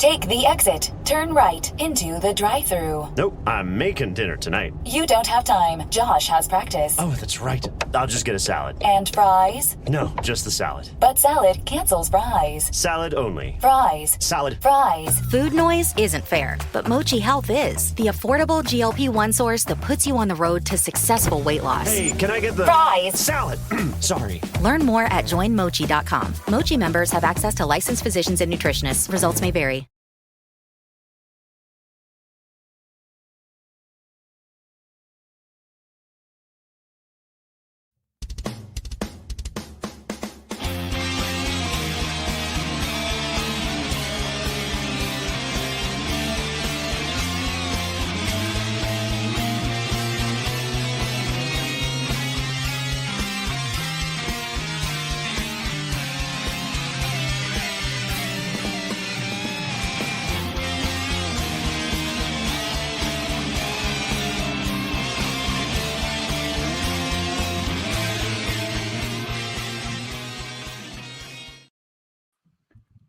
Take the exit. Turn right into the drive-thru. Nope, I'm making dinner tonight. You don't have time. Josh has practice. Oh, that's right. I'll just get a salad. And fries? No, just the salad. But salad cancels fries. Salad only. Fries. Salad. Fries. Food noise isn't fair, but Mochi Health is. The affordable GLP-1 source that puts you on the road to successful weight loss. Hey, can I get the... Fries. Salad. Sorry. Learn more at joinmochi.com. Mochi members have access to licensed physicians and nutritionists. Results may vary.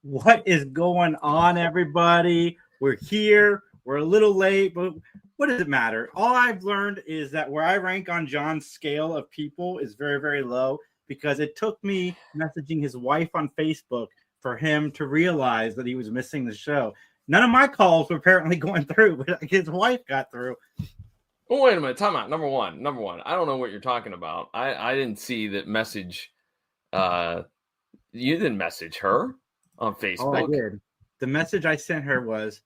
What is going on, everybody? We're here. We're a little late, but what does it matter? All I've learned is that where I rank on John's scale of people is very, very low because it took me messaging his wife on Facebook for him to realize that he was missing the show. None of my calls were apparently going through, but his wife got through. Oh, wait a minute. Time out. Number one. I don't know what you're talking about. I didn't see that message. You didn't message her on Facebook. Oh, I did. The message I sent her was,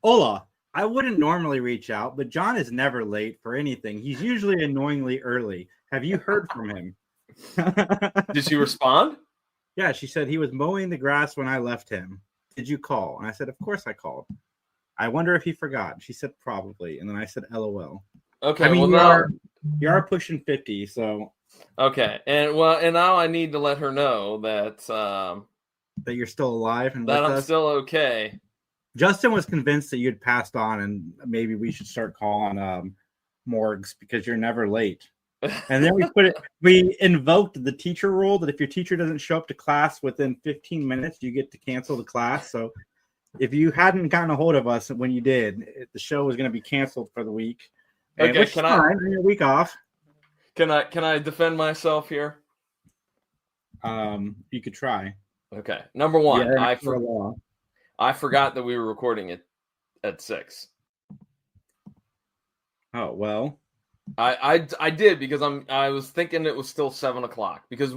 Hola, I wouldn't normally reach out, but John is never late for anything. He's usually annoyingly early. Have you heard from him? Did she respond? Yeah, she said he was mowing the grass when I left him. Did you call? And I said, of course I called. I wonder if he forgot. She said, probably. And then I said, LOL. Okay. I mean, well, you are pushing 50, so. Okay. And now I need to let her know that that you're still alive and that with I'm us. still okay. Justin was convinced that you'd passed on, and maybe we should start calling morgues because you're never late. And then we invoked the teacher rule that if your teacher doesn't show up to class within 15 minutes, you get to cancel the class. So if you hadn't gotten a hold of us when you did, the show was going to be canceled for the week. Okay, can I bring a week off? Can I defend myself here? You could try. Okay. Number one, Yeah, I forgot that we were recording it at 6. Oh well. I did because I was thinking it was still 7 o'clock because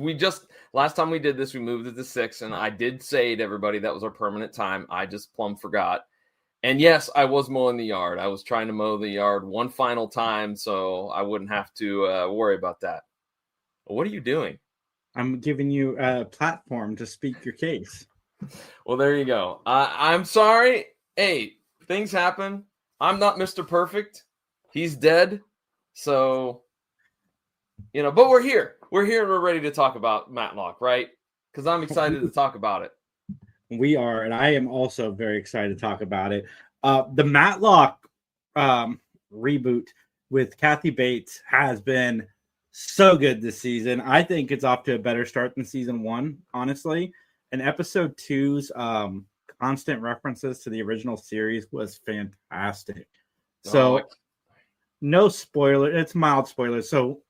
last time we did this we moved it to 6 and I did say to everybody that was our permanent time. I just plumb forgot. And yes, I was mowing the yard. I was trying to mow the yard one final time so I wouldn't have to worry about that. What are you doing? I'm giving you a platform to speak your case. Well, there you go. I'm sorry. Hey, things happen. I'm not Mr. Perfect. He's dead. So, but we're here. We're here and we're ready to talk about Matlock, right? Because I'm excited to talk about it. We are, and I am also very excited to talk about it. The Matlock reboot with Kathy Bates has been so good this season. I think it's off to a better start than season 1, honestly. And episode 2's constant references to the original series was fantastic. So, no spoiler. It's mild spoilers. So,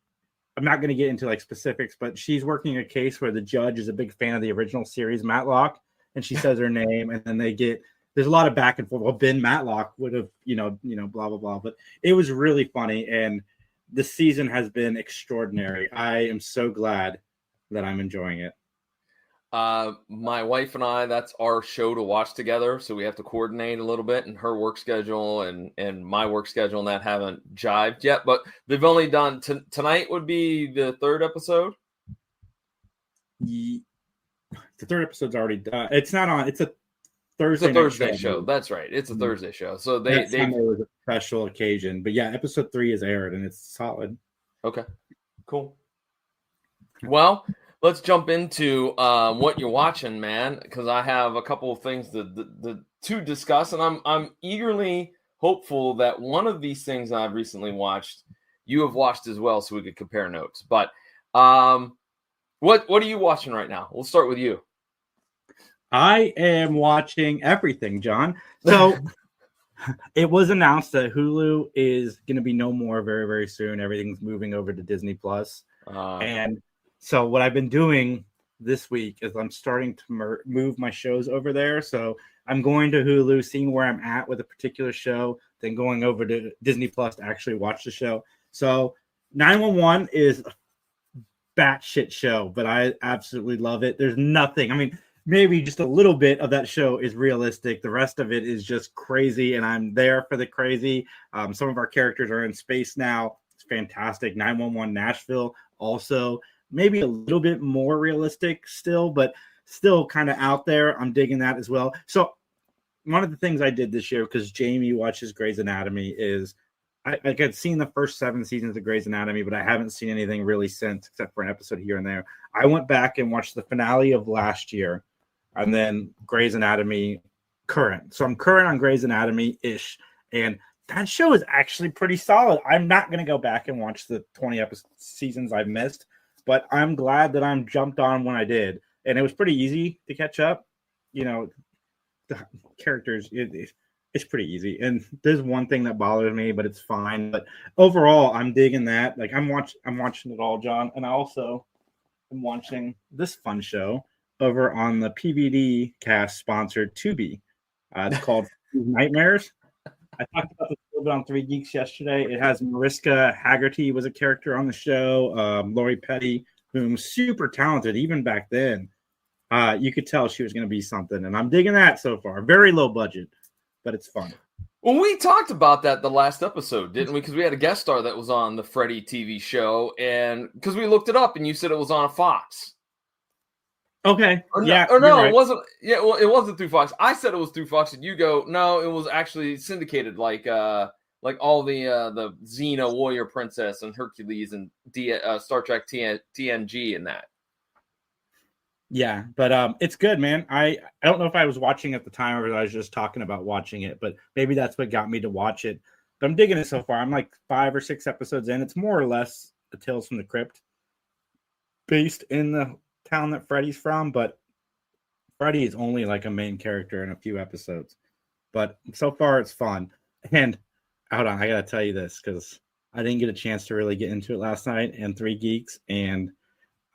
I'm not going to get into specifics, but she's working a case where the judge is a big fan of the original series, Matlock, and she says her name, and then there's a lot of back and forth. Well, Ben Matlock would have, blah, blah, blah. But it was really funny, and the season has been extraordinary. I am so glad that I'm enjoying it. My wife and I, that's our show to watch together. So we have to coordinate a little bit, and her work schedule and my work schedule and that haven't jived yet, but they've only done tonight would be the 3rd episode. The 3rd episode's already done. It's not on. It's a Thursday. It's a Thursday show. That's right. It's a Thursday show. So they was a special occasion, but yeah, episode 3 is aired and it's solid. Okay, cool. Well, let's jump into what you're watching, man, because I have a couple of things to discuss, and I'm eagerly hopeful that one of these things I've recently watched, you have watched as well, so we could compare notes. But what are you watching right now? We'll start with you. I am watching everything, John. So it was announced that Hulu is going to be no more very, very soon. Everything's moving over to Disney Plus. And so what I've been doing this week is I'm starting to move my shows over there. So I'm going to Hulu, seeing where I'm at with a particular show, then going over to Disney Plus to actually watch the show. So 911 is a batshit show, but I absolutely love it. There's nothing. I mean, maybe just a little bit of that show is realistic. The rest of it is just crazy, and I'm there for the crazy. Some of our characters are in space now. It's fantastic. 911 Nashville also maybe a little bit more realistic still, but still kind of out there. I'm digging that as well. So one of the things I did this year, because Jamie watches Grey's Anatomy, is I'd seen the first 7 seasons of Grey's Anatomy, but I haven't seen anything really since, except for an episode here and there. I went back and watched the finale of last year, and then Grey's Anatomy current. So I'm current on Grey's Anatomy-ish, and that show is actually pretty solid. I'm not going to go back and watch the 20 seasons I've missed, but I'm glad that I'm jumped on when I did. And it was pretty easy to catch up. You know, the characters, it's pretty easy. And there's one thing that bothers me, but it's fine. But overall, I'm digging that. Like I'm watching it all, John. And I also am watching this fun show over on the PVD cast sponsored Tubi. It's called Nightmares. I talked about this a little bit on 3 Geeks yesterday. It has Mariska Haggerty was a character on the show. Lori Petty, who's super talented even back then. You could tell she was going to be something, and I'm digging that so far. Very low budget, but it's fun. Well, we talked about that the last episode, didn't we? Because we had a guest star that was on the Freddy TV show, and because we looked it up, and you said it was on a Fox. Okay. No, right. It wasn't. Yeah, well, it wasn't through Fox. I said it was through Fox, and you go, no, it was actually syndicated, like all the Xena Warrior Princess and Hercules and Star Trek TNG and that. Yeah, but it's good, man. I don't know if I was watching at the time or if I was just talking about watching it, but maybe that's what got me to watch it. But I'm digging it so far. I'm like 5 or 6 episodes in. It's more or less a Tales from the Crypt based in the town that Freddy's from, but Freddy is only like a main character in a few episodes. But so far it's fun. And hold on, I gotta tell you this because I didn't get a chance to really get into it last night in 3 Geeks, and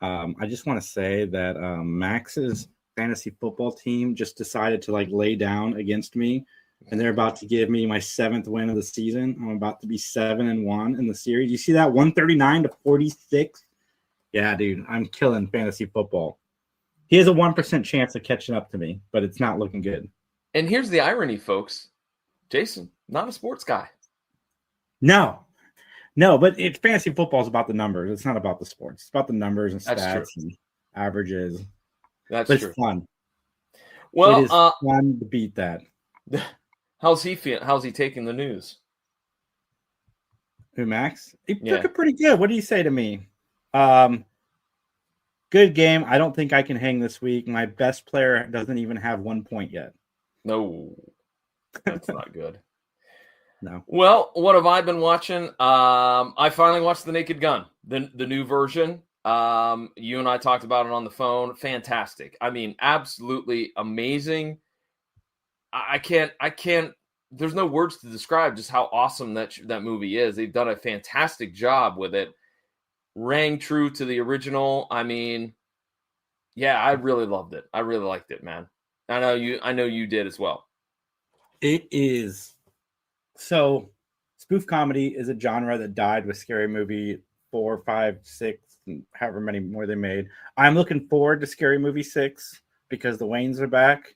I just want to say that Max's fantasy football team just decided to like lay down against me, and they're about to give me my 7th win of the season. I'm about to be 7-1 in the series. You see that 139-46? Yeah, dude, I'm killing fantasy football. He has a 1% chance of catching up to me, but it's not looking good. And here's the irony, folks. Jason, not a sports guy. No, but fantasy football is about the numbers. It's not about the sports. It's about the numbers and stats and averages. But it's true. Fun. Well, it is fun to beat that. How's he feel? How's he taking the news? Who, Max? He took it pretty good. What do you say to me? Good game. I don't think I can hang this week. My best player doesn't even have 1 point yet. No, that's not good. No. Well, what have I been watching? I finally watched The Naked Gun, the new version. You and I talked about it on the phone. Fantastic. I mean, absolutely amazing. I can't. There's no words to describe just how awesome that movie is. They've done a fantastic job with it. Rang true to the original. I mean, yeah, I really loved it. I really liked it, man. I know you did as well. It is. So, spoof comedy is a genre that died with Scary Movie 4, 5, 6, and however many more they made. I'm looking forward to Scary Movie 6 because the Waynes are back.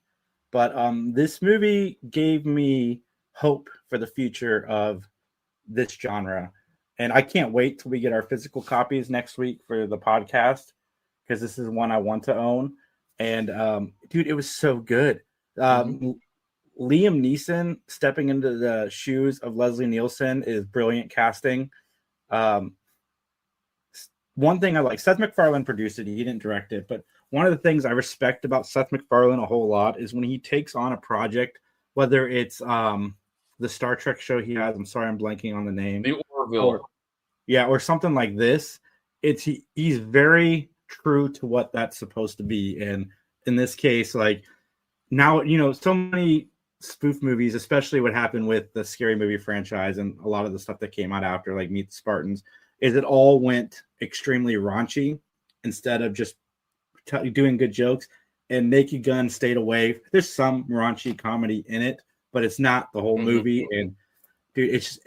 But this movie gave me hope for the future of this genre. And I can't wait till we get our physical copies next week for the podcast because this is one I want to own. And, dude, it was so good. Liam Neeson stepping into the shoes of Leslie Nielsen is brilliant casting. One thing I like, Seth MacFarlane produced it. He didn't direct it. But one of the things I respect about Seth MacFarlane a whole lot is when he takes on a project, whether it's the Star Trek show he has. I'm sorry, I'm blanking on the name. The Orville. Or something like this. He's very true to what that's supposed to be. And in this case, like now, so many spoof movies, especially what happened with the Scary Movie franchise and a lot of the stuff that came out after, like Meet the Spartans, is it all went extremely raunchy instead of just doing good jokes. And Naked Gun stayed away. There's some raunchy comedy in it, but it's not the whole movie. And dude, it's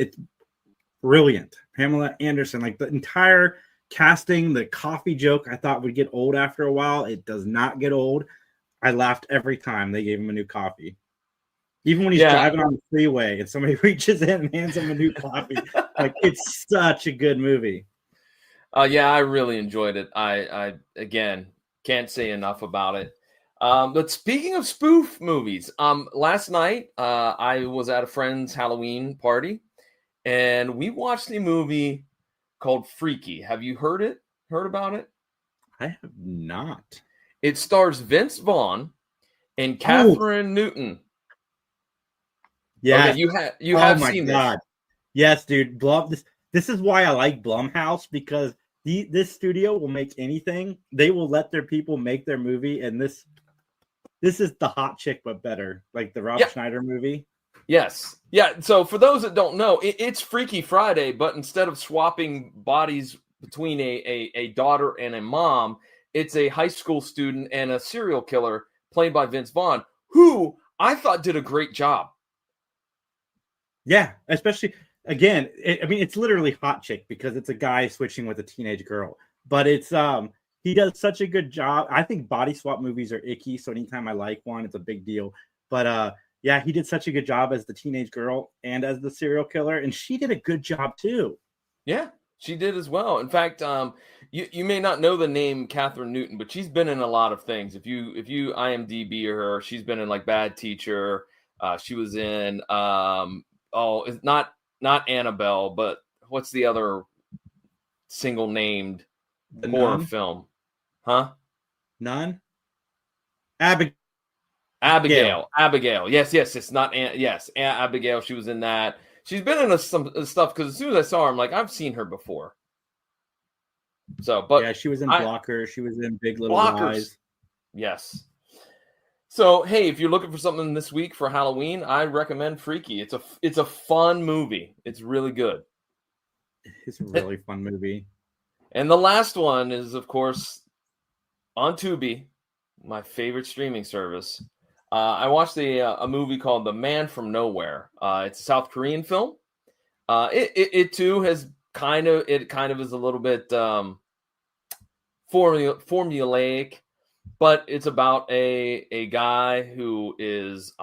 brilliant. Pamela Anderson, like the entire casting, the coffee joke I thought would get old after a while. It does not get old. I laughed every time they gave him a new coffee. Even when he's driving on the freeway and somebody reaches in and hands him a new coffee. Like, it's such a good movie. Yeah, I really enjoyed it. I again can't say enough about it. But speaking of spoof movies, last night I was at a friend's Halloween party, and we watched a movie called Freaky. Have you heard about it? I have not. It stars Vince Vaughn and Catherine Newton. Yeah, okay, you have seen this. Yes, dude. This is why I like Blumhouse, because this studio will make anything. They will let their people make their movie, and this is the hot chick but better, like the Rob Schneider movie. Yes. Yeah. So for those that don't know, it's Freaky Friday, but instead of swapping bodies between a daughter and a mom, it's a high school student and a serial killer played by Vince Vaughn, who I thought did a great job. Yeah, especially, again, it's literally hot chick because it's a guy switching with a teenage girl. But it's he does such a good job. I think body swap movies are icky, so anytime I like one, it's a big deal. But yeah, he did such a good job as the teenage girl and as the serial killer, and she did a good job too. Yeah, she did as well. In fact, you may not know the name Catherine Newton, but she's been in a lot of things. If you IMDb her, she's been in like Bad Teacher. She was in it's not Annabelle, but what's the other single named horror film? Huh? None? Abigail. Yes. It's not Abigail. She was in that. She's been in some stuff because as soon as I saw her, I'm like, I've seen her before. So, but yeah, she was in Blocker. She was in Big Little Lies. Yes. So, hey, if you're looking for something this week for Halloween, I recommend Freaky. It's a fun movie. It's really good. It's a really fun movie. And the last one is, of course, on Tubi, my favorite streaming service. I watched a movie called The Man from Nowhere. It's a South Korean film. It too has kind of is a little bit formulaic, but it's about a guy who is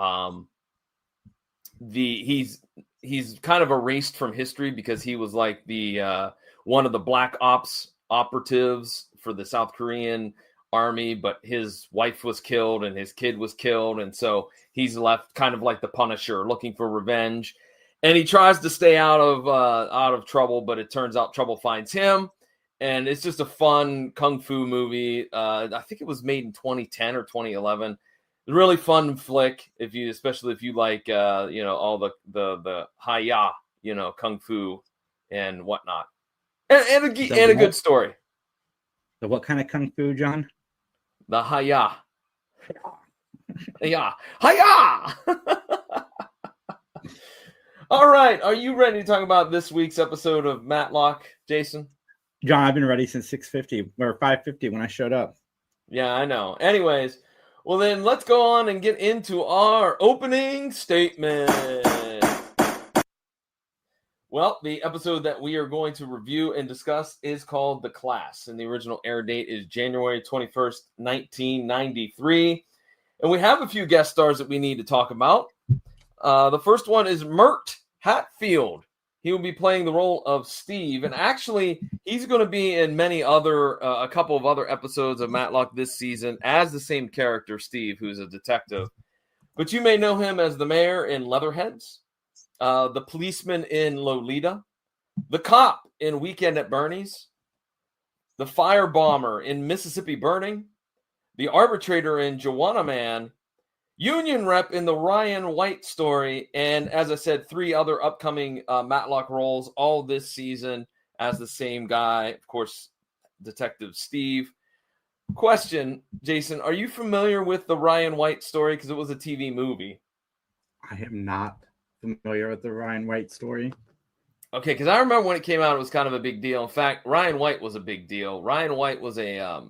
he's kind of erased from history because he was like the one of the black ops operatives for the South Korean army, but his wife was killed and his kid was killed, and so he's left kind of like the Punisher, looking for revenge. And he tries to stay out of trouble, but it turns out trouble finds him. And it's just a fun kung fu movie. I think it was made in 2010 or 2011. It's a really fun flick, especially if you like all the hi-ya, kung fu and whatnot, and a good story. So what kind of kung fu, John? The hi-ya. Yeah. Hi-ya! All right. Are you ready to talk about this week's episode of Matlock, Jason? John, I've been ready since 6:50 or 5:50 when I showed up. Yeah, I know. Anyways, well then let's go on and get into our opening statement. Well, the episode that we are going to review and discuss is called The Class, and the original air date is January 21st, 1993. And we have a few guest stars that we need to talk about. The first one is Mert Hatfield. He will be playing the role of Steve, and actually, he's going to be in a couple of other episodes of Matlock this season as the same character, Steve, who's a detective. But you may know him as the mayor in Leatherheads, the policeman in Lolita, the cop in Weekend at Bernie's, the firebomber in Mississippi Burning, the arbitrator in Joanna Man, union rep in the Ryan White story, and as I said, 3 other upcoming Matlock roles all this season as the same guy. Of course, Detective Steve. Question, Jason, are you familiar with the Ryan White story? Because it was a TV movie. I am not familiar with the Ryan White story. Okay, because I remember when it came out, it was kind of a big deal. In fact, Ryan White was a big deal. Ryan White was a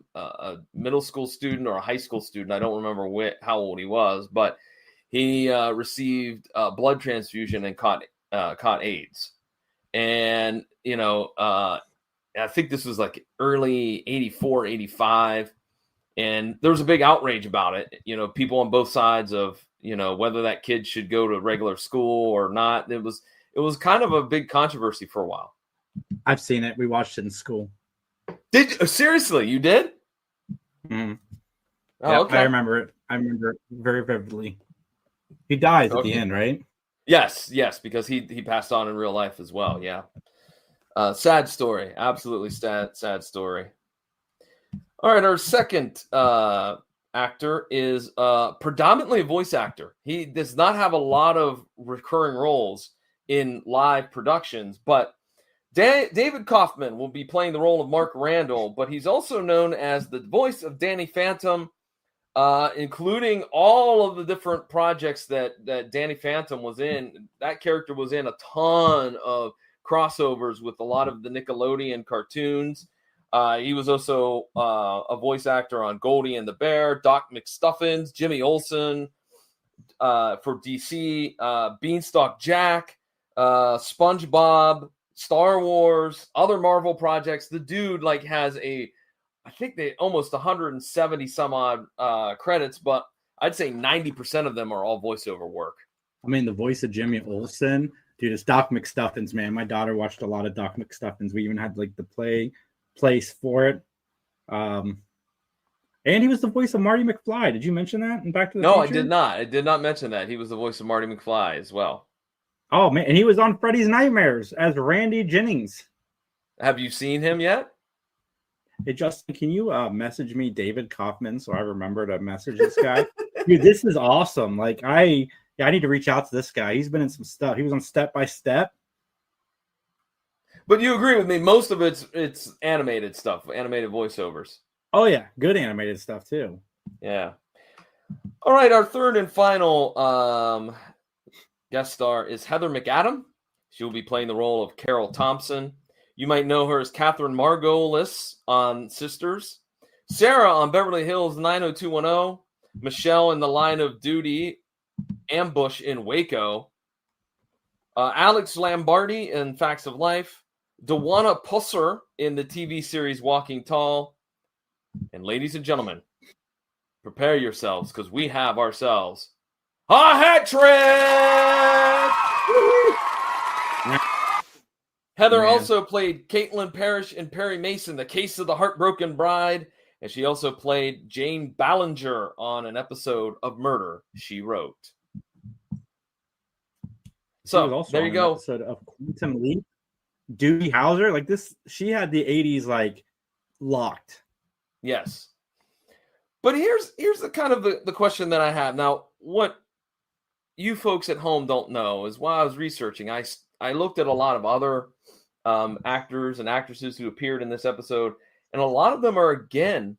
middle school student or a high school student. I don't remember how old he was, but he received blood transfusion and caught AIDS. And, I think this was like early 84, 85. And there was a big outrage about it. People on both sides of, whether that kid should go to regular school or not. It was kind of a big controversy for a while. I've seen it. We watched it in school. Seriously, you did? Mm-hmm. Oh, yeah, okay. I remember it. I remember it very vividly. He dies at the end, right? Yes, because he passed on in real life as well. Yeah. Sad story. Absolutely sad story. All right, our second actor is predominantly a voice actor. He does not have a lot of recurring roles in live productions, but David Kaufman will be playing the role of Mark Randall, but he's also known as the voice of Danny Phantom, including all of the different projects that Danny Phantom was in. That character was in a ton of crossovers with a lot of the Nickelodeon cartoons. He was also a voice actor on Goldie and the Bear, Doc McStuffins, Jimmy Olsen for DC, Beanstalk Jack, SpongeBob, Star Wars, other Marvel projects. The dude has I think they almost 170 some odd credits, but I'd say 90% of them are all voiceover work. I mean, the voice of Jimmy Olsen, dude, it's Doc McStuffins, man. My daughter watched a lot of Doc McStuffins. We even had the place for it. And he was the voice of Marty McFly. Did you mention that in Back to the Future? No, I did not. I did not mention that. He was the voice of Marty McFly as well. Oh, man. And he was on Freddy's Nightmares as Randy Jennings. Have you seen him yet? Hey, Justin, can you message me David Kaufman so I remember to message this guy? Dude, this is awesome. I need to reach out to this guy. He's been in some stuff. He was on Step by Step. But you agree with me, most of it's animated stuff, animated voiceovers. Oh, yeah. Good animated stuff, too. Yeah. All right, our third and final guest star is Heather McAdam. She will be playing the role of Carol Thompson. You might know her as Catherine Margolis on Sisters, Sarah on Beverly Hills 90210, Michelle in The Line of Duty, Ambush in Waco, Alex Lambardi in Facts of Life, Dewanna Pusser in the TV series Walking Tall. And ladies and gentlemen, prepare yourselves because we have ourselves a hat trick! Heather also played Caitlin Parrish in Perry Mason, The Case of the Heartbroken Bride, and she also played Jane Ballinger on an episode of Murder, She Wrote. So, there you go. Episode of Quantum Leap. Doogie Howser, she had the 80s locked. Yes. But here's the kind of the question that I have. Now, what you folks at home don't know is while I was researching, I looked at a lot of other actors and actresses who appeared in this episode, and a lot of them are, again,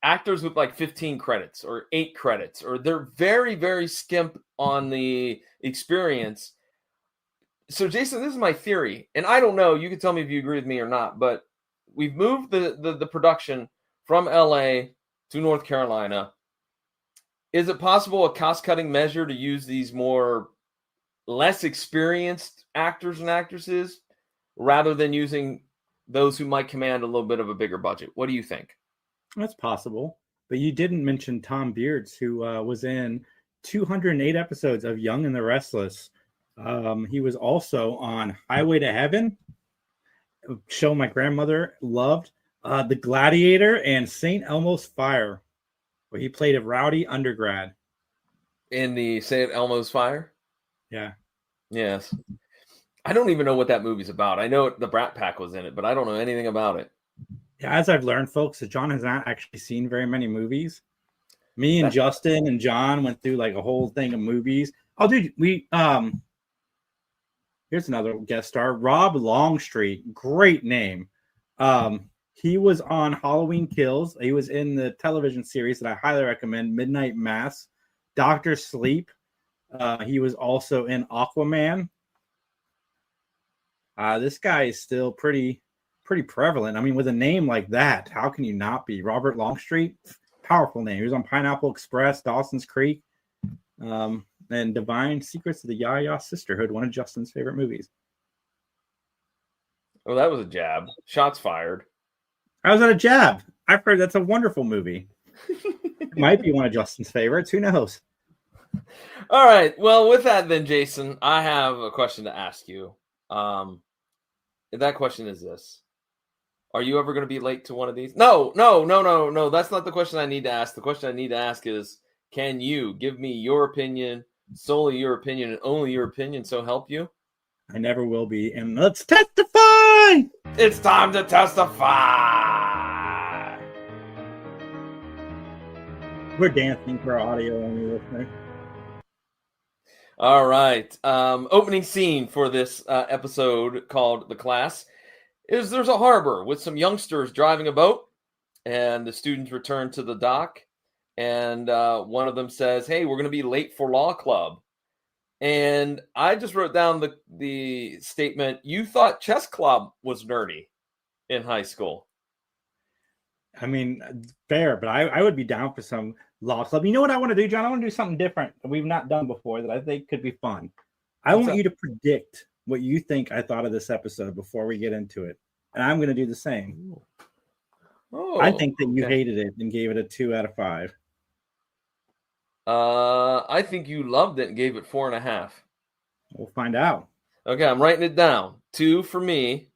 actors with 15 credits or 8 credits, or they're very, very skimp on the experience. So, Jason, this is my theory, and I don't know. You can tell me if you agree with me or not, but we've moved the production from LA to North Carolina. Is it possible a cost-cutting measure to use these less experienced actors and actresses rather than using those who might command a little bit of a bigger budget? What do you think? That's possible. But you didn't mention Tom Beards, who was in 208 episodes of Young and the Restless. He was also on Highway to Heaven, a show my grandmother loved, The Gladiator, and St. Elmo's Fire, where he played a rowdy undergrad. In the St. Elmo's Fire? Yeah. Yes. I don't even know what that movie's about. I know the Brat Pack was in it, but I don't know anything about it. Yeah, as I've learned, folks, that John has not actually seen very many movies. Me and Justin and John went through a whole thing of movies. Oh, dude, here's another guest star, Rob Longstreet. Great name. He was on Halloween Kills. He was in the television series that I highly recommend, Midnight Mass, Doctor Sleep. He was also in Aquaman. This guy is still pretty prevalent. I mean, with a name like that, how can you not be? Robert Longstreet, powerful name. He was on Pineapple Express, Dawson's Creek, and Divine Secrets of the Yaya Sisterhood, one of Justin's favorite movies. Oh, that was a jab. Shots fired. I was at a jab. I've heard that's a wonderful movie. It might be one of Justin's favorites. Who knows? All right. Well, with that then, Jason, I have a question to ask you. That question is this. Are you ever going to be late to one of these? No. That's not the question I need to ask. The question I need to ask is, can you give me your opinion, solely your opinion, and only your opinion, so help you? I never will be. And let's testify! It's time to testify! We're dancing for our audio only listener. All right. Opening scene for this episode called The Class is there's a harbor with some youngsters driving a boat, and the students return to the dock, and one of them says, hey, we're going to be late for law club. And I just wrote down the statement, you thought chess club was nerdy in high school. I mean, fair, but I would be down for some law club. You know what I want to do, John? I want to do something different that we've not done before that I think could be fun. I want you to predict what you think I thought of this episode before we get into it. And I'm going to do the same. Oh, I think that you hated it and gave it a 2 out of 5. I think you loved it and gave it 4.5. We'll find out. Okay, I'm writing it down. 2 for me,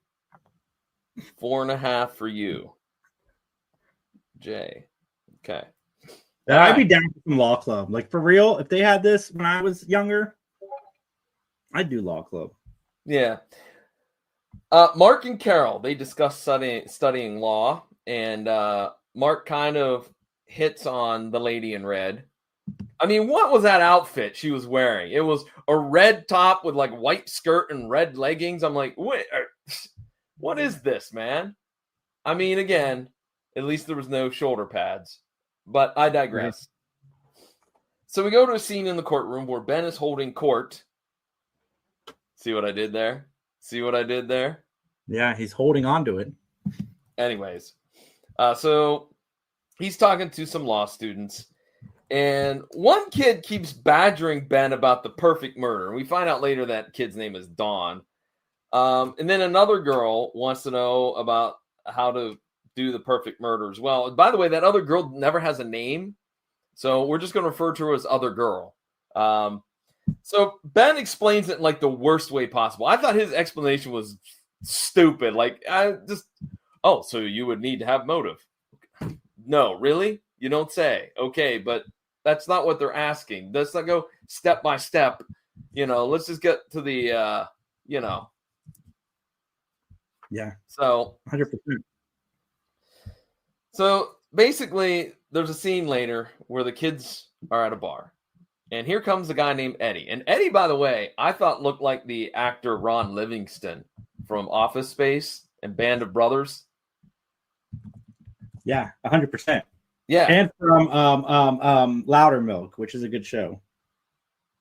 4.5 for you. Jay. Okay. I'd be down for some law club. Like, for real, if they had this when I was younger, I'd do law club. Yeah. Mark and Carol, they discuss studying law, and Mark kind of hits on the lady in red. I mean, what was that outfit she was wearing? It was a red top with like white skirt and red leggings. I'm like, wait, what is this, man? I mean, again, at least there was no shoulder pads, but I digress. Right. So we go to a scene in the courtroom where Ben is holding court. See what I did there? Yeah, he's holding on to it. Anyways, so he's talking to some law students, and one kid keeps badgering Ben about the perfect murder. And we find out later that kid's name is Dawn. And then another girl wants to know about how to do the perfect murder as well. And by the way, that other girl never has a name, so we're just going to refer to her as other girl. So Ben explains it in like the worst way possible. I thought his explanation was stupid. Like, so you would need to have motive. No, really? You don't say. Okay, but that's not what they're asking. Let's not go step by step. Let's just get to the, Yeah. So 100%. So basically, there's a scene later where the kids are at a bar. And here comes a guy named Eddie. And Eddie, by the way, I thought looked like the actor Ron Livingston from Office Space and Band of Brothers. Yeah, 100%. Yeah. And from Loudermilk, which is a good show.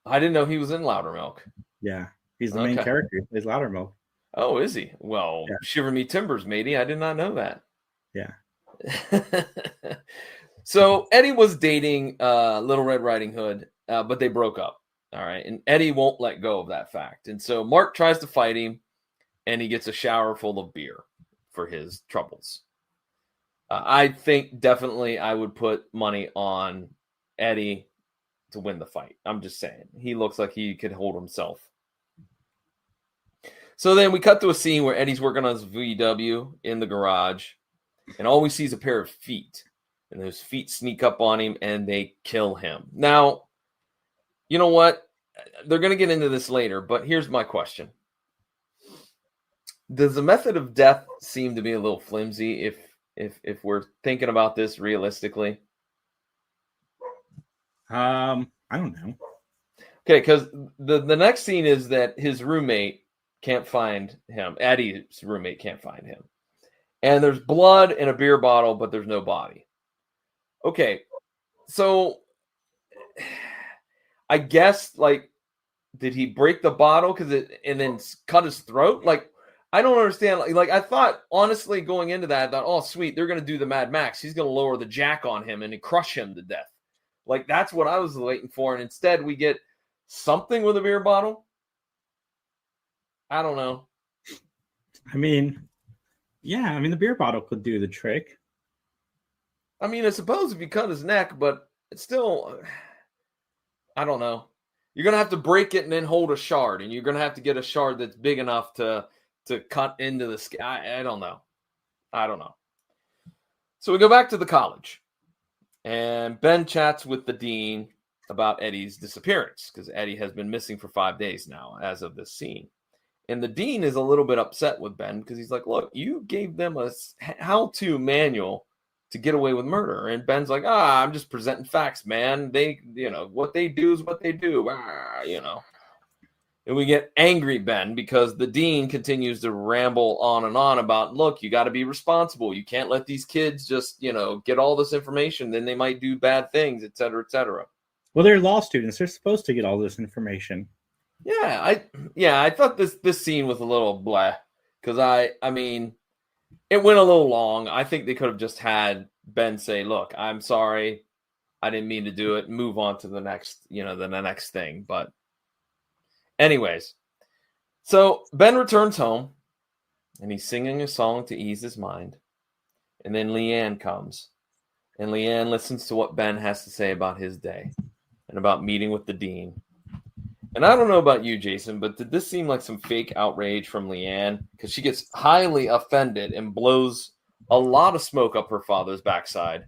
I didn't know he was in Loudermilk. Yeah, he's the main character. He plays Loudermilk. Oh, is he? Well, yeah. Shiver me timbers, matey. I did not know that. Yeah. So Eddie was dating Little Red Riding Hood, but they broke up. All right. And Eddie won't let go of that fact. And so Mark tries to fight him, and he gets a shower full of beer for his troubles. I think definitely I would put money on Eddie to win the fight. I'm just saying. He looks like he could hold himself. So then we cut to a scene where Eddie's working on his VW in the garage, and all we see is a pair of feet. And those feet sneak up on him, and they kill him. Now, you know what? They're going to get into this later, but here's my question. Does the method of death seem to be a little flimsy if we're thinking about this realistically? I don't know. Okay, because the next scene is that his roommate can't find him. Eddie's roommate can't find him. And there's blood in a beer bottle, but there's no body. Okay, so I guess, like, did he break the bottle and then cut his throat? Like, I don't understand. Like I thought, honestly, going into that, I thought, oh, sweet, they're going to do the Mad Max. He's going to lower the jack on him and crush him to death. Like, that's what I was waiting for. And instead, we get something with a beer bottle. I don't know. I mean, yeah, the beer bottle could do the trick. I mean, I suppose if you cut his neck, but it's still, I don't know. You're going to have to break it and then hold a shard, and you're going to have to get a shard that's big enough to cut into the skin. I don't know. So we go back to the college, and Ben chats with the dean about Eddie's disappearance, because Eddie has been missing for 5 days now as of this scene. And the dean is a little bit upset with Ben because he's like, look, you gave them a how-to manual to get away with murder. And Ben's like, I'm just presenting facts, man. They, what they do is what they do. And we get angry, Ben, because the dean continues to ramble on and on about, look, you got to be responsible. You can't let these kids just, get all this information. Then they might do bad things, et cetera, et cetera. Well, they're law students. They're supposed to get all this information. Yeah, I thought this scene was a little blah, because I mean, it went a little long. I think they could have just had Ben say, look, I'm sorry, I didn't mean to do it, move on to the next, the next thing. But anyways, so Ben returns home, and he's singing a song to ease his mind. And then Leanne comes, and Leanne listens to what Ben has to say about his day and about meeting with the dean. And I don't know about you, Jason, but did this seem like some fake outrage from Leanne? Because she gets highly offended and blows a lot of smoke up her father's backside.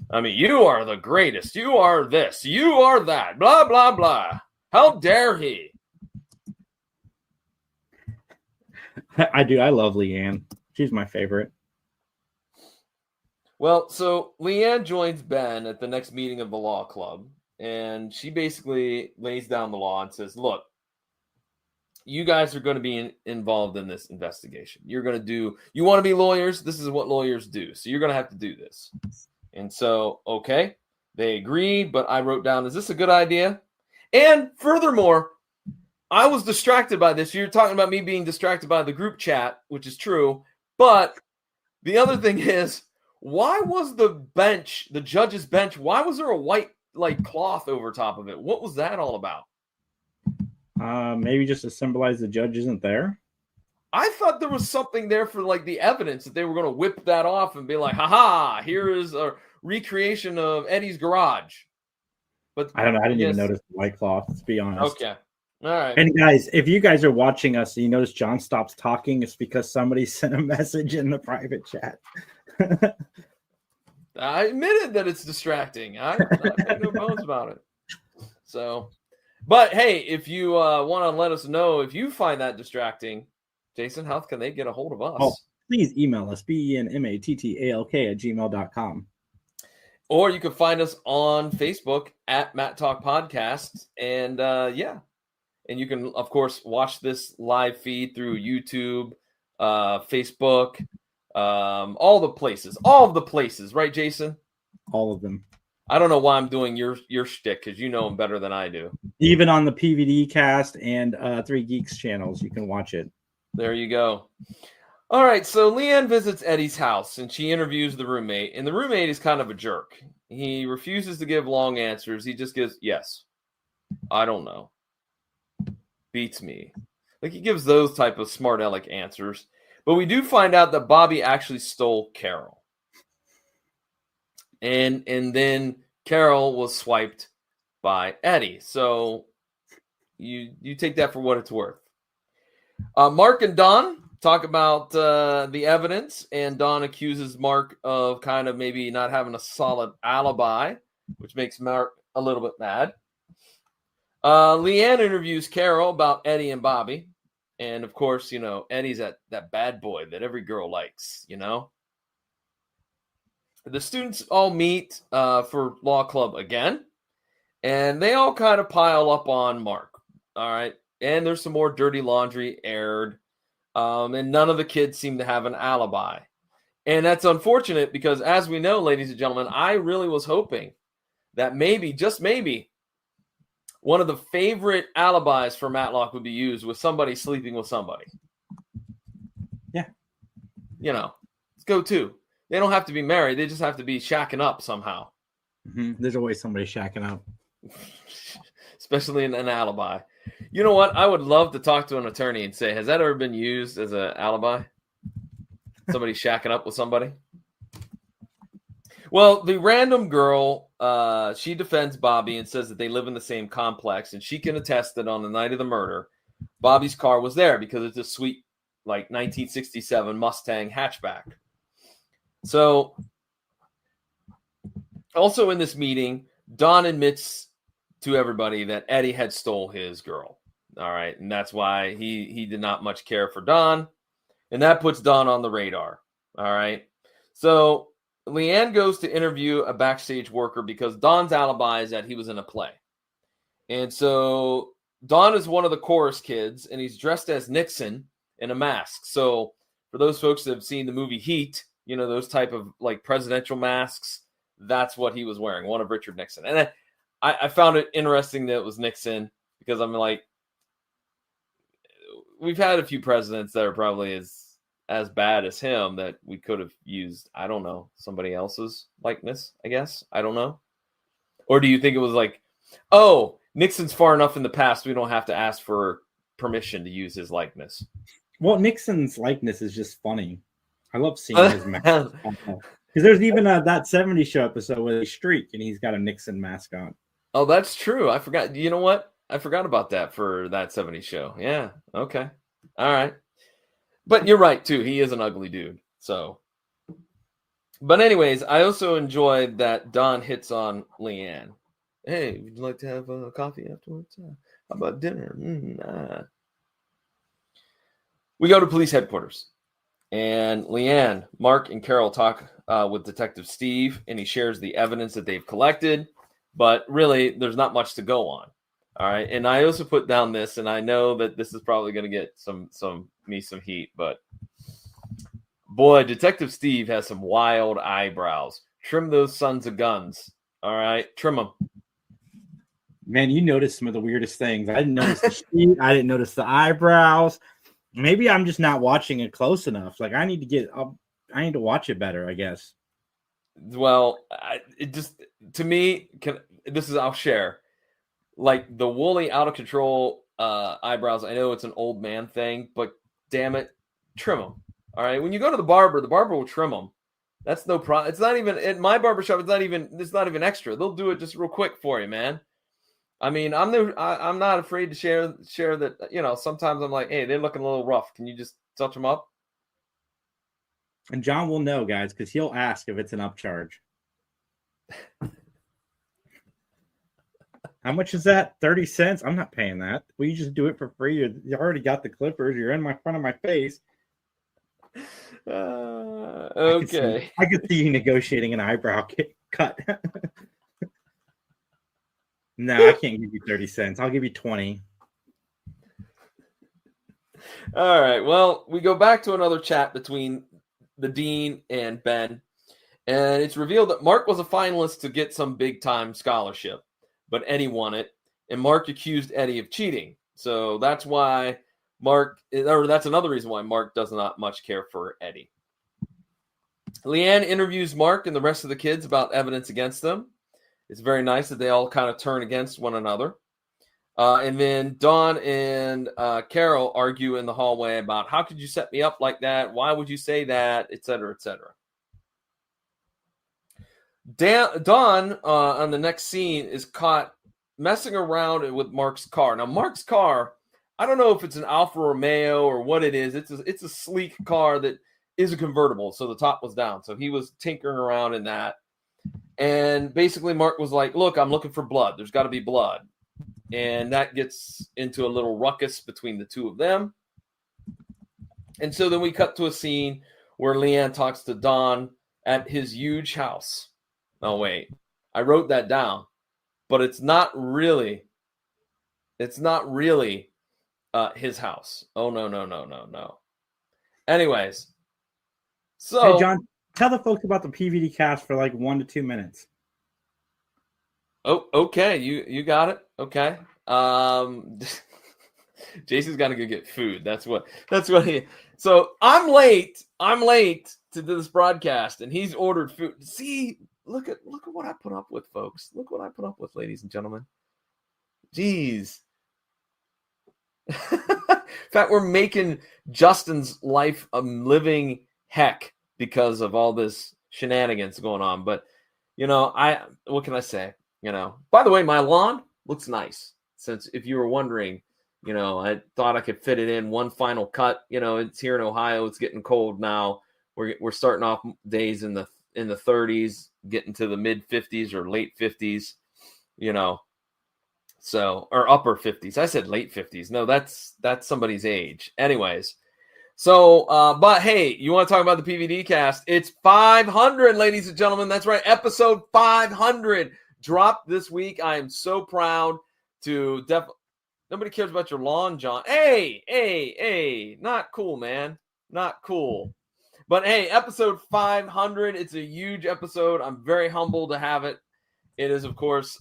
I mean, you are the greatest. You are this. You are that. Blah, blah, blah. How dare he? I do. I love Leanne. She's my favorite. Well, so Leanne joins Ben at the next meeting of the law club. And she basically lays down the law and says, look, you guys are going to be involved in this investigation. You want to be lawyers? This is what lawyers do. So you're going to have to do this. And so, okay, they agree. But I wrote down, is this a good idea? And furthermore, I was distracted by this. You're talking about me being distracted by the group chat, which is true. But the other thing is, why was the judge's bench, why was there a white cloth over top of it? What was that all about? Maybe just to symbolize the judge isn't there. I thought there was something there for the evidence that they were going to whip that off and be like, haha, here is a recreation of Eddie's garage. But I don't know. I didn't even notice the white cloth, to be honest. Okay. All right. And guys, if you guys are watching us and you notice John stops talking, it's because somebody sent a message in the private chat. I admitted that it's distracting. I made no bones about it. So, but hey, if you want to let us know if you find that distracting, Jason, how can they get a hold of us? Oh, please email us, benmattalk@gmail.com. Or you can find us on Facebook at Mattalk Podcast. And and you can, of course, watch this live feed through YouTube, Facebook, all the places, right, Jason? All of them. I don't know why I'm doing your shtick, because you know them better than I do. Even on the PVD cast and Three Geeks channels, you can watch it. There you go. All right, so Leanne visits Eddie's house, and she interviews the roommate, and the roommate is kind of a jerk. He refuses to give long answers. He just gives, yes, I don't know, beats me. He gives those type of smart aleck answers. But we do find out that Bobby actually stole Carol. And then Carol was swiped by Eddie. So you take that for what it's worth. Mark and Don talk about the evidence, and Don accuses Mark of kind of maybe not having a solid alibi, which makes Mark a little bit mad. Leanne interviews Carol about Eddie and Bobby. And, of course, Eddie's that bad boy that every girl likes, The students all meet for law club again, and they all kind of pile up on Mark, all right? And there's some more dirty laundry aired, and none of the kids seem to have an alibi. And that's unfortunate because, as we know, ladies and gentlemen, I really was hoping that maybe, just maybe, one of the favorite alibis for Matlock would be used with somebody sleeping with somebody. Yeah. You know, let's go to. They don't have to be married. They just have to be shacking up somehow. Mm-hmm. There's always somebody shacking up. Especially in an alibi. You know what? I would love to talk to an attorney and say, has that ever been used as an alibi? Somebody shacking up with somebody? Well, the random girl, she defends Bobby and says that they live in the same complex, and she can attest that on the night of the murder, Bobby's car was there because it's a sweet, like, 1967 Mustang hatchback. So, also in this meeting, Don admits to everybody that Eddie had stole his girl. All right, and that's why he did not much care for Don, and that puts Don on the radar. All right, so Leanne goes to interview a backstage worker because Don's alibi is that he was in a play. And so Don is one of the chorus kids, and he's dressed as Nixon in a mask. So for those folks that have seen the movie Heat, you know, those type of like presidential masks, that's what he was wearing, one of Richard Nixon. And I found it interesting that it was Nixon because I'm like, we've had a few presidents that are probably as bad as him that we could have used, I don't know, somebody else's likeness, I guess. I don't know. Or do you think it was like, oh, Nixon's far enough in the past, we don't have to ask for permission to use his likeness? Well, Nixon's likeness is just funny. I love seeing his mask. Because there's even that 70s show episode where they streak and he's got a Nixon mask on. Oh, that's true. I forgot. You know what? I forgot about that for that 70s show. Yeah. Okay. All right. But you're right, too. He is an ugly dude. So, but anyways, I also enjoyed that Don hits on Leanne. Hey, would you like to have a coffee afterwards? How about dinner? We go to police headquarters. And Leanne, Mark, and Carol talk with Detective Steve, and he shares the evidence that they've collected. But really, there's not much to go on. All right. And I also put down this, and I know that this is probably going to get some heat, but boy, Detective Steve has some wild eyebrows. Trim those sons of guns. All right. Trim them. Man, you noticed some of the weirdest things. I didn't notice the sheet. I didn't notice the eyebrows. Maybe I'm just not watching it close enough. Like I need to watch it better, I guess. Well, I'll share. Like the woolly, out of control eyebrows. I know it's an old man thing, but damn it, trim them. All right. When you go to the barber will trim them. That's no problem. It's not even at my barbershop. It's not even extra. They'll do it just real quick for you, man. I mean, I'm not afraid to share that. You know, sometimes I'm like, hey, they're looking a little rough. Can you just touch them up? And John will know, guys, because he'll ask if it's an upcharge. How much is that? 30 cents? I'm not paying that. Will you just do it for free? You already got the clippers. You're in front of my face. Okay. I could see you negotiating an eyebrow cut. No, I can't give you 30 cents. I'll give you 20. All right. Well, we go back to another chat between the dean and Ben, and it's revealed that Mark was a finalist to get some big-time scholarship, but Eddie won it, and Mark accused Eddie of cheating. So that's why that's another reason why Mark does not much care for Eddie. Leanne interviews Mark and the rest of the kids about evidence against them. It's very nice that they all kind of turn against one another. And then Don and Carol argue in the hallway about how could you set me up like that? Why would you say that? Et cetera, et cetera. Don, on the next scene, is caught messing around with Mark's car. Now, Mark's car, I don't know if it's an Alfa Romeo or what it is. It's a sleek car that is a convertible, so the top was down. So he was tinkering around in that. And basically, Mark was like, look, I'm looking for blood. There's got to be blood. And that gets into a little ruckus between the two of them. And so then we cut to a scene where Leanne talks to Don at his huge house. Oh, wait. I wrote that down. But it's not really his house. Oh, no. Anyways. So, hey, John, Tell the folks about the PVD cast for like 1 to 2 minutes. Oh, okay. You got it. Okay. Jason's got to go get food. That's what he. So I'm late to do this broadcast, and he's ordered food. See, look at what I put up with, folks. Look what I put up with, ladies and gentlemen. Jeez. In fact, we're making Justin's life a living heck because of all this shenanigans going on. But what can I say? By the way, my lawn looks nice. Since if you were wondering, I thought I could fit it in one final cut. It's here in Ohio. It's getting cold now. We're starting off days in the 30s, getting to the mid 50s or late 50s. So, or upper 50s. I said late 50s. No, that's somebody's age. Anyways. So, but hey, you want to talk about the PVD cast? It's 500, ladies and gentlemen. That's right. Episode 500 dropped this week. I am so proud to nobody cares about your lawn, John. Hey, not cool, man. Not cool. But hey, episode 500. It's a huge episode. I'm very humbled to have it. It is, of course,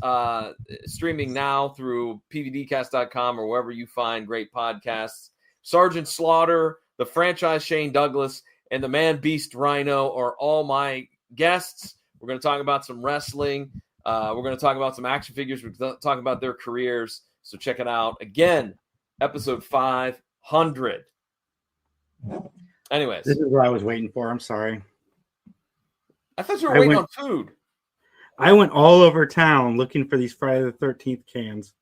streaming now through pvdcast.com or wherever you find great podcasts. Sergeant Slaughter, the franchise Shane Douglas, and the man Beast Rhino are all my guests. We're going to talk about some wrestling. We're going to talk about some action figures. We're going to talk about their careers. So check it out. Again, episode 500. Anyways. This is what I was waiting for. I'm sorry. I thought you were waiting on food. I went all over town looking for these Friday the 13th cans.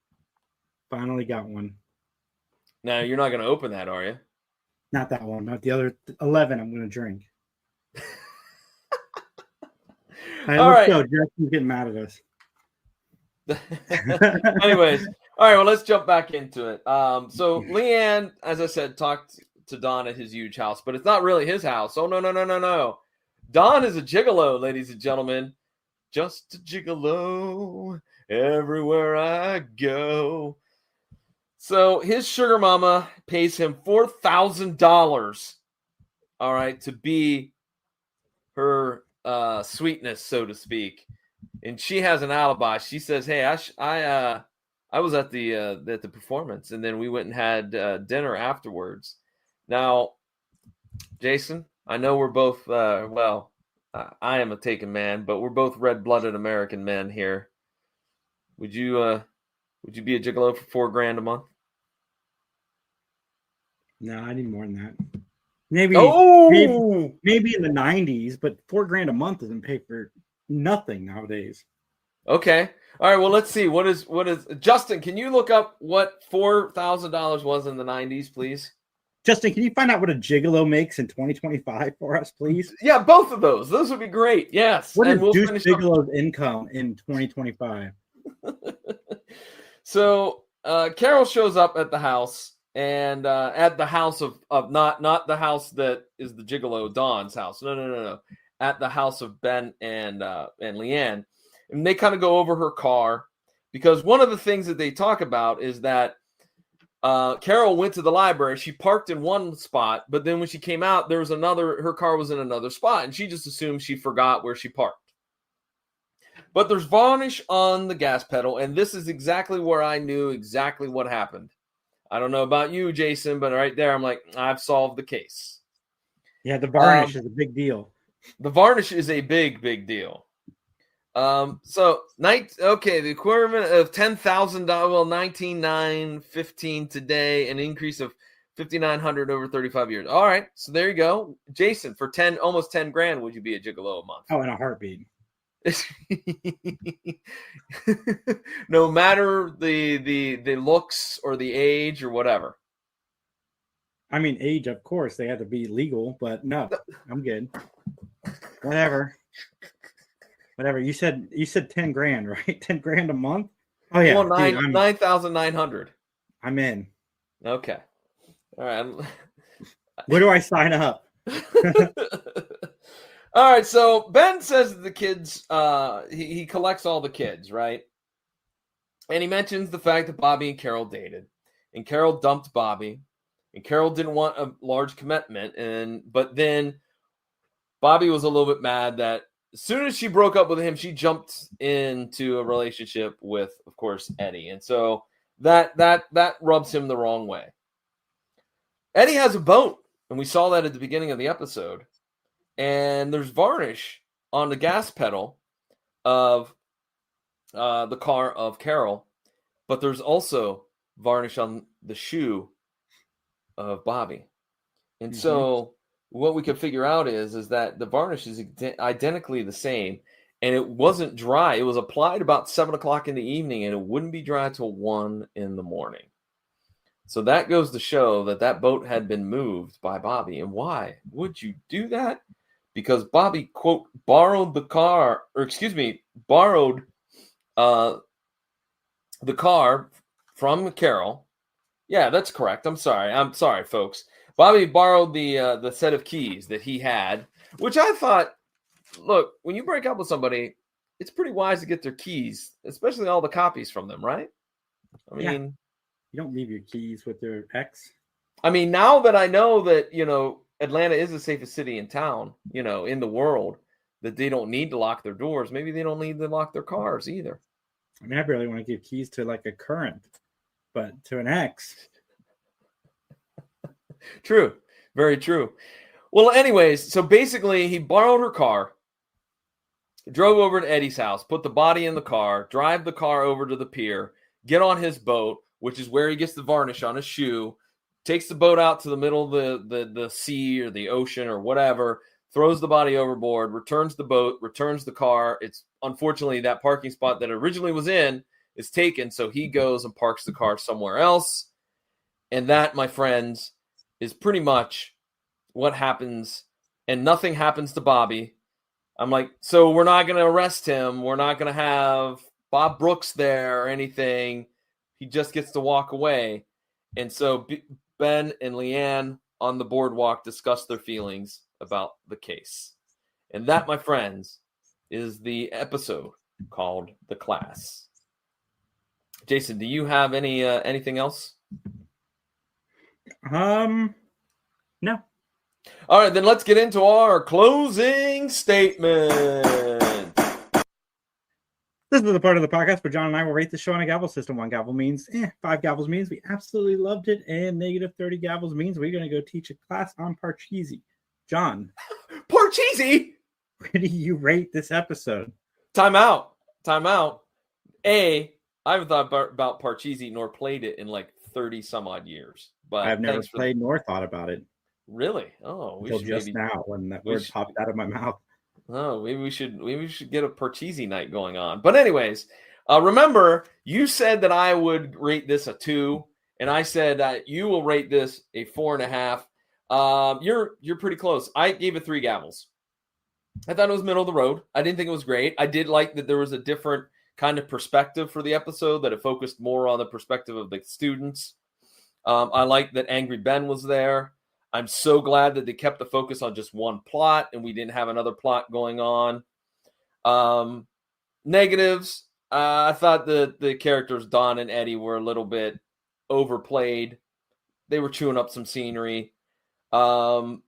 Finally got one. Now, you're not going to open that, are you? Not that one. Not the other 11 I'm going to drink. All right. Justin's getting mad at us. Anyways. All right, well, let's jump back into it. So Leanne, as I said, talked to Don at his huge house, but it's not really his house. Oh, no. Don is a gigolo, ladies and gentlemen. Just a gigolo everywhere I go. So his sugar mama pays him $4,000, all right, to be her sweetness, so to speak. And she has an alibi. She says, hey, I was at the performance, and then we went and had dinner afterwards. Now, Jason, I know we're both I am a taken man, but we're both red-blooded American men here. Would you be a gigolo for $4,000 a month? No, I need more than that. Maybe in the 90s, but $4,000 a month doesn't pay for nothing nowadays. Okay. All right. Well, let's see. What is Justin? Can you look up what $4,000 was in the 90s, please? Justin, can you find out what a gigolo makes in 2025 for us, please? Yeah, both of those. Those would be great. Yes. What is Deuce Gigolo's income in 2025? So Carol shows up at the house, and at the house of not the house that is the gigolo Don's house. No. At the house of Ben and Leanne, and they kind of go over her car, because one of the things that they talk about is that Carol went to the library. She parked in one spot, but then when she came out, there was her car was in another spot, and she just assumed she forgot where she parked. But there's varnish on the gas pedal, and this is exactly where I knew exactly what happened. I don't know about you, Jason, but right there, I'm like, I've solved the case. Yeah, the varnish is a big deal. The varnish is a big, big deal. The equivalent of $10,000, well, $19,915 today, an increase of $5,900 over 35 years. All right, so there you go, Jason. For almost $10,000, would you be a gigolo a month? Oh, in a heartbeat. No matter the looks or the age or whatever. I mean, age, of course, they had to be legal, but no, I'm good. Whatever. You said $10,000, right? $10,000 a month. Oh yeah, well, 9,900. I'm in. Okay. All right. Where do I sign up? All right. So Ben says that the kids, he collects all the kids, right? And he mentions the fact that Bobby and Carol dated, and Carol dumped Bobby, and Carol didn't want a large commitment, but then Bobby was a little bit mad that as soon as she broke up with him, she jumped into a relationship with, of course, Eddie. And so that rubs him the wrong way. Eddie has a boat, and we saw that at the beginning of the episode. And there's varnish on the gas pedal of the car of Carol, but there's also varnish on the shoe of Bobby. And so what we can figure out is that the varnish is identically the same, and it wasn't dry. It was applied about 7 o'clock in the evening, and it wouldn't be dry till 1 in the morning. So that goes to show that boat had been moved by Bobby. And why would you do that? Because Bobby, quote, borrowed the car from Carol. Yeah, that's correct. I'm sorry, folks. Bobby borrowed the set of keys that he had, which I thought, look, when you break up with somebody, it's pretty wise to get their keys, especially all the copies from them, right? I mean, you don't leave your keys with your ex. I mean, now that I know that, Atlanta is the safest city in town, in the world, that they don't need to lock their doors. Maybe they don't need to lock their cars either. I mean, I barely want to give keys to like a current, but to an ex. True. Very true. Well, anyways, so basically he borrowed her car, drove over to Eddie's house, put the body in the car, drive the car over to the pier, get on his boat, which is where he gets the varnish on his shoe, takes the boat out to the middle of the sea or the ocean or whatever, throws the body overboard, returns the boat, returns the car. It's unfortunately that parking spot that it originally was in is taken, so he goes and parks the car somewhere else. And that, my friends, is pretty much what happens, and nothing happens to Bobby. I'm like, so we're not going to arrest him. We're not going to have Bob Brooks there or anything. He just gets to walk away. And so Ben and Leanne on the boardwalk discuss their feelings about the case. And that, my friends, is the episode called The Class. Jason, do you have anything else? No. All right, then let's get into our closing statement. This is the part of the podcast where John and I will rate the show on a gavel system. 1 gavel means 5 gavels means we absolutely loved it, and negative 30 gavels means we're going to go teach a class on Parcheesi. John. Parcheesi? Where do you rate this episode? Time out. I haven't thought about Parcheesi nor played it in like 30 some odd years. But I've never played nor thought about it. Really? Oh, until just now when that word popped out of my mouth. Oh, maybe we should get a Parcheesi night going on. But anyways, remember, you said that I would rate this a 2, and I said that you will rate this a 4.5. You're pretty close. I gave it 3 gavels. I thought it was middle of the road. I didn't think it was great. I did like that there was a different kind of perspective for the episode, that it focused more on the perspective of the students. I like that Angry Ben was there. I'm so glad that they kept the focus on just one plot and we didn't have another plot going on. Negatives, I thought the characters Don and Eddie were a little bit overplayed. They were chewing up some scenery. The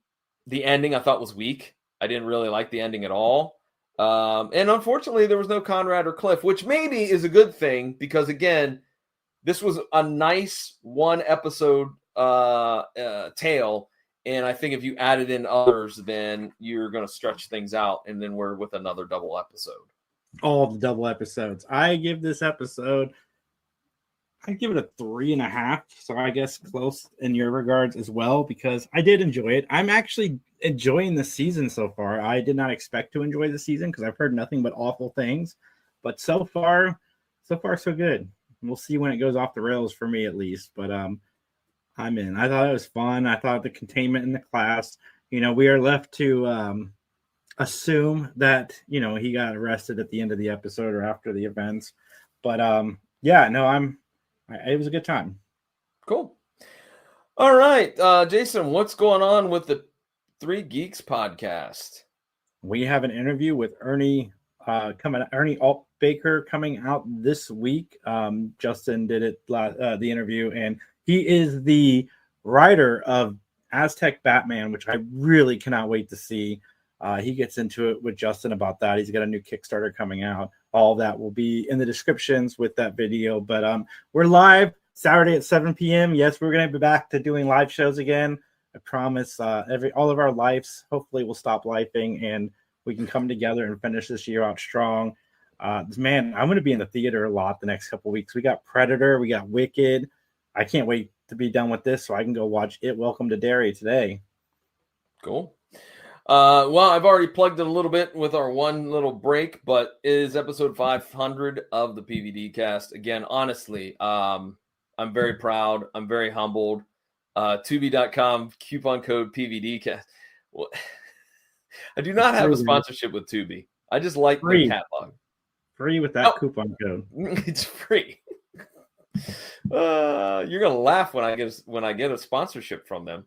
ending I thought was weak. I didn't really like the ending at all. And unfortunately, there was no Conrad or Cliff, which maybe is a good thing because, again, this was a nice 1 episode tale. And I think if you added in others, then you're going to stretch things out. And then we're with another double episode. All the double episodes. I give this episode, I give it a 3.5. So I guess close in your regards as well, because I did enjoy it. I'm actually enjoying the season so far. I did not expect to enjoy the season because I've heard nothing but awful things. But so far, so good. We'll see when it goes off the rails for me at least. But I'm in. I thought it was fun. I thought the containment in the class, we are left to assume that, he got arrested at the end of the episode or after the events. But it was a good time. Cool. All right. Jason, what's going on with the 3 Geeks podcast? We have an interview with Ernie Altbaker coming out this week. Justin did it the interview, and he is the writer of Aztec Batman, which I really cannot wait to see. He gets into it with Justin about that. He's got a new Kickstarter coming out. All that will be in the descriptions with that video. But we're live Saturday at 7 p.m. Yes, we're going to be back to doing live shows again. I promise. All of our lives hopefully will stop lifing and we can come together and finish this year out strong. Man, I'm going to be in the theater a lot the next couple of weeks. We got Predator, we got Wicked. I can't wait to be done with this so I can go watch It Welcome to Derry today. Cool. Well, I've already plugged it a little bit with our one little break, but it is episode 500 of the PVD cast. Again, honestly, I'm very proud. I'm very humbled. Tubi.com, coupon code PVDcast. Well, I do not have a sponsorship with Tubi. I just like the catalog. Free with that coupon code. It's free. You're gonna laugh when I get a sponsorship from them.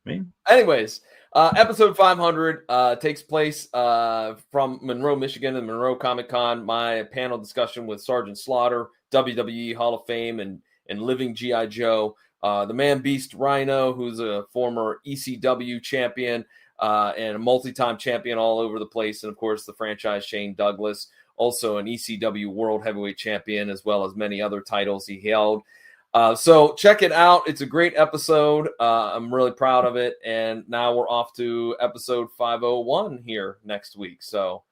Me? Anyways, episode 500 takes place from Monroe, Michigan, and Monroe Comic Con. My panel discussion with Sergeant Slaughter, WWE Hall of Fame, and living G.I. Joe. The Man Beast Rhino, who's a former ECW champion and a multi-time champion all over the place. And, of course, the franchise Shane Douglas, also an ECW World Heavyweight Champion, as well as many other titles he held. So check it out. It's a great episode. I'm really proud of it. And now we're off to episode 501 here next week. So,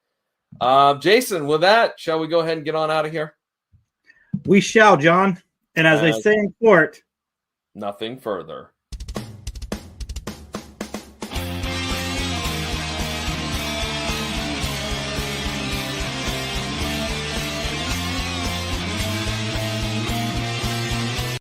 Jason, with that, shall we go ahead and get on out of here? We shall, John. And as they say in court, nothing further.